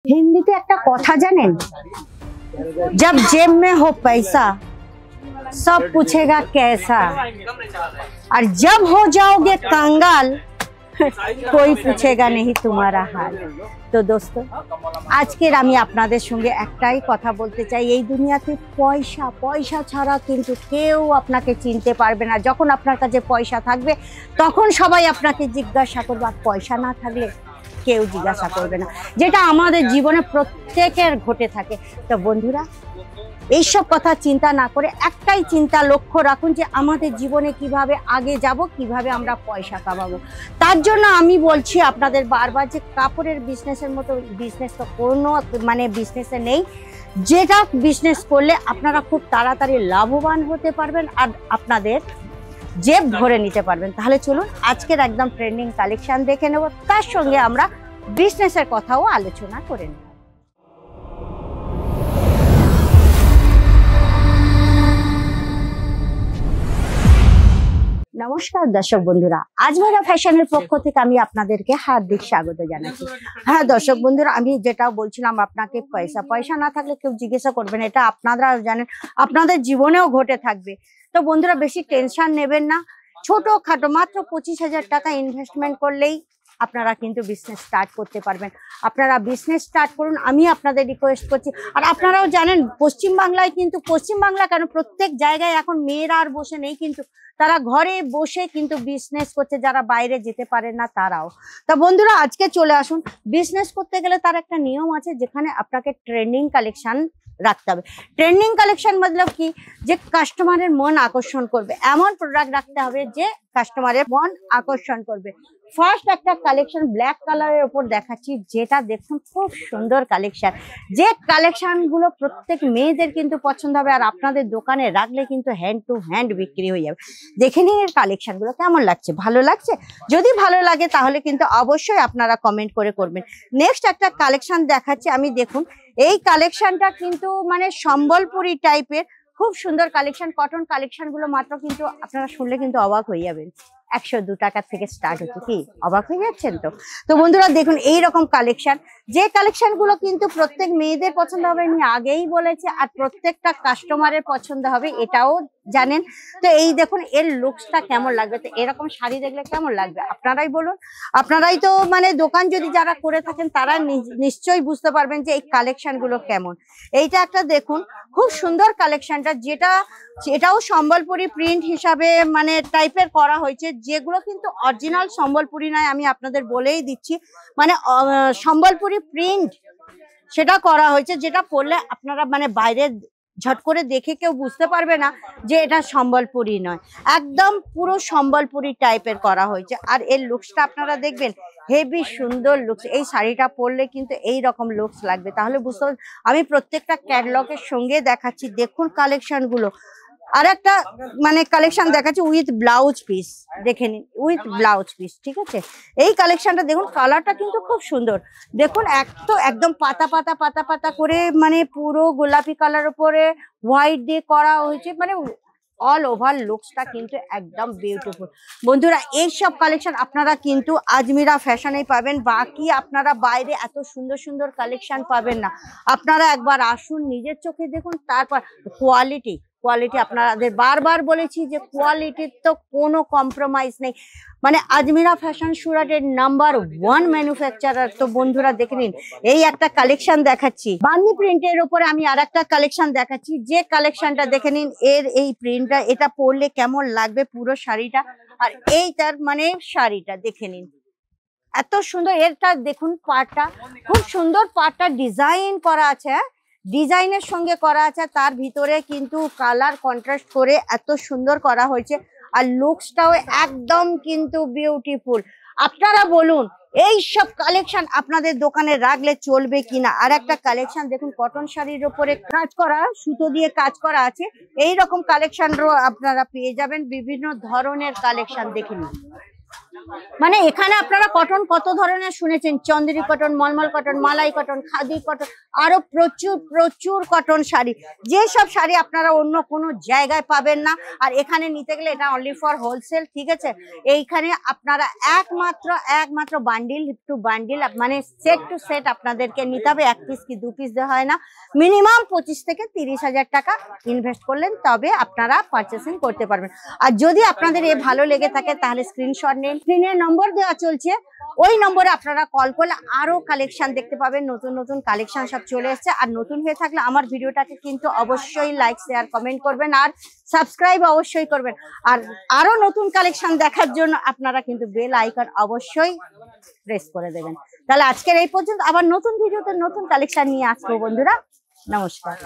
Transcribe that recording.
হিন্দিতে একটা কথা জানেন, जब जेब में हो पैसा सब पूछेगा कैसा, और जब हो जाओगे कंगाल कोई पूछेगा नहीं तुम्हारा हाल। तो दोस्तों আজকের আমি আপনাদের সঙ্গে একটাই কথা বলতে চাই, এই দুনিয়াতে পয়সা পয়সা ছাড়া কিন্তু কেউ আপনাকে চিনতে পারবে না। যখন আপনার কাছে পয়সা থাকবে তখন সবাই আপনাকে জিজ্ঞাসা করবে, আর পয়সা না থাকলে কেউ জিজ্ঞাসা করবে না, যেটা আমাদের জীবনে প্রত্যেকের ঘটে থাকে। তো বন্ধুরা এইসব কথা চিন্তা না করে একটাই চিন্তা লক্ষ্য রাখুন যে আমাদের জীবনে কিভাবে আগে যাব, কিভাবে আমরা পয়সা কামাবো। তার জন্য আমি বলছি আপনাদের বারবার যে কাপড়ের বিজনেসের মতো বিজনেস তো কোনো বিজনেসে নেই, যেটা বিজনেস করলে আপনারা খুব তাড়াতাড়ি লাভবান হতে পারবেন আর আপনাদের জেব ভরে নিতে পারবেন। তাহলে চলুন আজকের একদম ট্রেন্ডিং কালেকশন দেখে নেব, তার সঙ্গে আমরা বিজনেসের কথাও আলোচনা করে নেব। নমস্কার দর্শক বন্ধুরা, আজমিরা ফ্যাশনের পক্ষ থেকে আমি আপনাদেরকে হার্দিক স্বাগত জানাচ্ছি। হ্যাঁ দর্শক বন্ধুরা, আমি যেটা বলছিলাম আপনাকে পয়সা না থাকলে কেউ জিজ্ঞাসা করবেন, এটা আপনারা জানেন, আপনাদের জীবনেও ঘটে থাকবে। তো বন্ধুরা বেশি টেনশন নেবেন না, ছোটখাটো মাত্র 25,000 টাকা ইনভেস্টমেন্ট করলেই আপনারা কিন্তু বিজনেস স্টার্ট করতে পারবেন। আপনারা বিজনেস স্টার্ট করুন, আমি আপনাদের রিকোয়েস্ট করছি। আর আপনারাও জানেন পশ্চিমবাংলায় কিন্তু, পশ্চিমবাংলা কেন প্রত্যেক জায়গায় এখন মেয়েরা আর বসে নেই, কিন্তু তারা ঘরে বসে কিন্তু বিজনেস করছে, যারা বাইরে যেতে পারে না তারাও। তা বন্ধুরা আজকে চলে আসুন, বিজনেস করতে গেলে তার একটা নিয়ম আছে, যেখানে আপনাকে ট্রেন্ডিং কালেকশন রাখতে হবে। ট্রেন্ডিং কালেকশন মতলব কি, যে কাস্টমারের মন আকর্ষণ করবে এমন প্রোডাক্ট রাখতে হবে যে কাস্টমারের মন আকর্ষণ করবে। ফার্স্ট একটা কালেকশন ব্ল্যাক কালারের উপর দেখাচ্ছি, যেটা দেখুন খুব সুন্দর কালেকশন, যে কালেকশন গুলো প্রত্যেক মেয়েদের কিন্তু পছন্দ হবে, আর আপনাদের দোকানে রাখলে কিন্তু হ্যান্ড টু হ্যান্ড বিক্রি হয়ে যাবে। দেখে নিন এর কালেকশন গুলো কেমন লাগছে, ভালো লাগছে? যদি ভালো লাগে তাহলে কিন্তু অবশ্যই আপনারা কমেন্ট করে করবেন। নেক্সট একটা কালেকশন দেখাচ্ছি আমি, দেখুন এই কালেকশনটা কিন্তু সম্বলপুরি টাইপের খুব সুন্দর কালেকশন। কটন কালেকশন গুলো মাত্র কিন্তু আপনারা শুনলে কিন্তু অবাক হয়ে যাবেন, 102 টাকা থেকে স্টার্ট হচ্ছে। কি অবাক হয়ে যাচ্ছেন? তো বন্ধুরা দেখুন এই রকম কালেকশন, যে কালেকশন গুলো কিন্তু প্রত্যেক মেয়েদের পছন্দ হবে আমি আগেই বলেছি, আর প্রত্যেকটা কাস্টমারের পছন্দ হবে এটাও জানেন। তো এই দেখুন এর লুকসটা কেমন লাগবে, তো এরকম শাড়ি দেখলে কেমন লাগবে আপনারাই বলুন। আপনারাই তো দোকান যদি যারা করে থাকেন তারা নিশ্চয়ই বুঝতে পারবেন যে এই কালেকশন গুলো কেমন। এইটা একটা দেখুন খুব সুন্দর কালেকশনটা, এটাও সম্বলপুরি প্রিন্ট হিসাবে টাইপের করা হয়েছে, যেগুলো কিন্তু অরিজিনাল সম্বলপুরি নয়, আমি আপনাদের বলেই দিচ্ছি। সম্বলপুরি প্রিন্ট সেটা করা হয়েছে, যেটা পরলে আপনারা বাইরে ঝট করে দেখে কেউ বুঝতে পারবে না যে এটা সম্বলপুরি নয়, একদম পুরো সম্বলপুরি টাইপের করা হয়েছে। আর এর লুকসটা আপনারা দেখবেন হেভি সুন্দর লুকস, এই শাড়িটা পরলে কিন্তু এই রকম লুকস লাগবে। তাহলে বুঝতে পারবেন, আমি প্রত্যেকটা ক্যাটালগের সঙ্গে দেখাচ্ছি, দেখুন কালেকশন গুলো। আর একটা কালেকশন দেখাচ্ছি উইথ ব্লাউজ পিস, দেখে নিন উইথ ব্লাউজ পিস, ঠিক আছে? এই কালেকশনটা দেখুন, কালারটা কিন্তু খুব সুন্দর। দেখুন একদম পাতা পাতা পাতা পাতা করে পুরো গোলাপি কালার উপরে হোয়াইট দিয়ে করা হয়েছে, অল ওভার লুকসটা কিন্তু একদম বিউটিফুল। বন্ধুরা এইসব কালেকশন আপনারা কিন্তু আজমিরা ফ্যাশনেই পাবেন, বাকি আপনারা বাইরে এত সুন্দর সুন্দর কালেকশন পাবেন না। আপনারা একবার আসুন, নিজের চোখে দেখুন, তারপর কোয়ালিটি আপনাদের বারবার বলেছি যে কোয়ালিটির তো কোনো কম্প্রোমাইজ নেই। আজমিরা ফ্যাশন সুরাটের নাম্বার 1 ম্যানুফ্যাকচারার। তো বন্ধুরা দেখে নিন এই একটা কালেকশন দেখাচ্ছি বান্দি প্রিন্টের উপরে, আমি আর একটা কালেকশন দেখাচ্ছি, যে কালেকশনটা দেখে নিন এর এই প্রিন্টটা, এটা পরলে কেমন লাগবে পুরো শাড়িটা, আর এইটার শাড়িটা দেখে নিন এত সুন্দর। এটা দেখুন পাটটা খুব সুন্দর, পাটটা ডিজাইন করা আছে, ডিজাইনের সঙ্গে করা আছে, তার ভিতরে কিন্তু কালার কন্ট্রাস্ট করে এত সুন্দর করা হয়েছে, আর লুকসটাও একদম কিন্তু বিউটিফুল। আপনারা বলুন এই সব কালেকশন আপনাদের দোকানে রাখলে চলবে কিনা। আর একটা কালেকশন দেখুন কটন শাড়ির উপরে কাজ করা, সুতো দিয়ে কাজ করা আছে, এই রকম কালেকশনও আপনারা পেয়ে যাবেন। বিভিন্ন ধরনের কালেকশন দেখে নিন, মানে এখানে আপনারা কটন কত ধরনের শুনেছেন, চন্দেরি কটন, মলমল কটন, মালাই কটন, খাদি কটন, আরো প্রচুর প্রচুর কটন শাড়ি, যে সব শাড়ি আপনারা অন্য কোনো জায়গায় পাবেন না। আর এখানে নিতে গেলে এটা অনলি ফর হোলসেল, ঠিক আছে। এইখানে আপনারা একমাত্র বান্ডিল টু বান্ডিল মানে সেট টু সেট আপনাদেরকে নিতে হবে, 1 পিস কি 2 পিস দেওয়া হয় না। মিনিমাম 25 থেকে 30,000 টাকা ইনভেস্ট করলেন তবে আপনারা পারচেসিং করতে পারবেন। আর যদি আপনাদের এ ভালো লেগে থাকে তাহলে স্ক্রিনশট নিন, স্ক্রিনে নম্বর দেওয়া চলছে, ওই নম্বরে আপনারা কল করলে আরো কালেকশন দেখতে পাবেন, নতুন নতুন কালেকশন সব চলে এসেছে। আর নতুন হয়ে থাকলে আমার ভিডিওটাকে কিন্তু অবশ্যই লাইক শেয়ার কমেন্ট করবেন আর সাবস্ক্রাইব অবশ্যই করবেন। আর আরো নতুন কালেকশন দেখার জন্য আপনারা কিন্তু বেল আইকন অবশ্যই প্রেস করে দেবেন। তাহলে আজকের এই পর্যন্ত, আবার নতুন ভিডিওতে নতুন কালেকশন নিয়ে আসবো বন্ধুরা। নমস্কার।